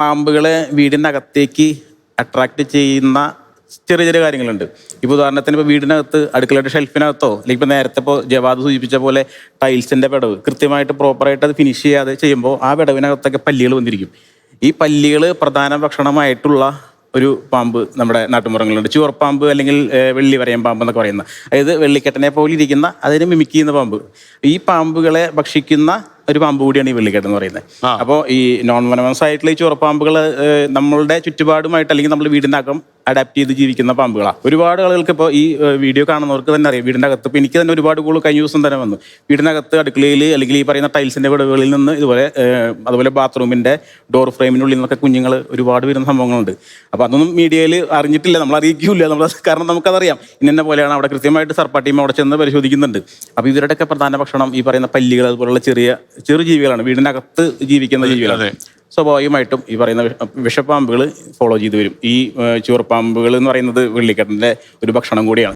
പാമ്പുകളെ വീടിനകത്തേക്ക് അട്രാക്ട് ചെയ്യുന്ന ചെറിയ ചെറിയ കാര്യങ്ങളുണ്ട്. ഇപ്പോൾ ഉദാഹരണത്തിന് ഇപ്പോൾ വീടിനകത്ത് അടുക്കളയുടെ ഷെൽഫിനകത്തോ അല്ലെങ്കിൽ ഇപ്പോൾ നേരത്തെ ഇപ്പോൾ ജവാദ് സൂചിപ്പിച്ച പോലെ ടൈൽസിൻ്റെ വിടവ് കൃത്യമായിട്ട് പ്രോപ്പറായിട്ട് അത് ഫിനിഷ് ചെയ്യാതെ ചെയ്യുമ്പോൾ ആ വിടവിനകത്തൊക്കെ പല്ലികൾ വന്നിരിക്കും. ഈ പല്ലികൾ പ്രധാന ഭക്ഷണമായിട്ടുള്ള ഒരു പാമ്പ് നമ്മുടെ നാട്ടുമ്പുറങ്ങളുണ്ട്. ചുവർപ്പാമ്പ് അല്ലെങ്കിൽ വെള്ളിവരയൻ പാമ്പ് എന്നൊക്കെ പറയുന്ന, അതായത് വെള്ളിക്കെട്ടനെ പോലെ ഇരിക്കുന്ന അതിനെ മിമിക് ചെയ്യുന്ന പാമ്പ്. ഈ പാമ്പുകളെ ഭക്ഷിക്കുന്ന ഒരു പാമ്പ് കൂടിയാണ് ഈ വെള്ളിക്കെട്ട് എന്ന് പറയുന്നത്. അപ്പോൾ ഈ നോൺ വെനമസ് ആയിട്ടുള്ള ഈ ചുവർപ്പാമ്പുകൾ നമ്മളുടെ ചുറ്റുപാടുമായിട്ട് അല്ലെങ്കിൽ നമ്മുടെ വീടിനകം അഡാപ്റ്റ് ചെയ്ത് ജീവിക്കുന്ന പാമ്പുകളാണ്. ഒരുപാട് ആളുകൾക്ക് ഇപ്പോൾ ഈ വീഡിയോ കാണുന്നവർക്ക് തന്നെ അറിയാം, വീടിൻ്റെ അകത്ത് ഇപ്പോൾ എനിക്ക് തന്നെ ഒരുപാട് കൂടുതൽ കഴിഞ്ഞ ദിവസം തന്നെ വന്നു. വീടിനകത്ത് അടുക്കളയിൽ അല്ലെങ്കിൽ ഈ പറയുന്ന ടൈൽസിൻ്റെ വിടവുകളിൽ നിന്ന് ഇതുപോലെ അതുപോലെ ബാത്റൂമിൻ്റെ ഡോർ ഫ്രെയിമിനുള്ളിൽ നിന്നൊക്കെ കുഞ്ഞുങ്ങൾ ഒരുപാട് വരുന്ന സംഭവങ്ങളുണ്ട്. അപ്പോൾ അതൊന്നും മീഡിയയിൽ അറിഞ്ഞിട്ടില്ല, നമ്മൾ അറിയിക്കില്ല നമ്മൾ, കാരണം നമുക്കതറിയാം ഇന്ന പോലെയാണ്. അവിടെ കൃത്യമായിട്ട് സർപ്പാ ടീം അവിടെ ചെന്ന് പരിശോധിക്കുന്നുണ്ട്. അപ്പോൾ ഇവരുടെയൊക്കെ പ്രധാന ഭക്ഷണം ഈ പറയുന്ന പല്ലികൾ അതുപോലുള്ള ചെറു ജീവികളാണ്, വീടിനകത്ത് ജീവിക്കുന്ന ജീവികളാണ്. സ്വാഭാവികമായിട്ടും ഈ പറയുന്ന വിഷപ്പാമ്പുകൾ ഫോളോ ചെയ്ത് വരും. ഈ ചുവർപ്പാമ്പുകൾ എന്ന് പറയുന്നത് വെള്ളിക്കെട്ടൻ്റെ ഒരു ഭക്ഷണം കൂടിയാണ്.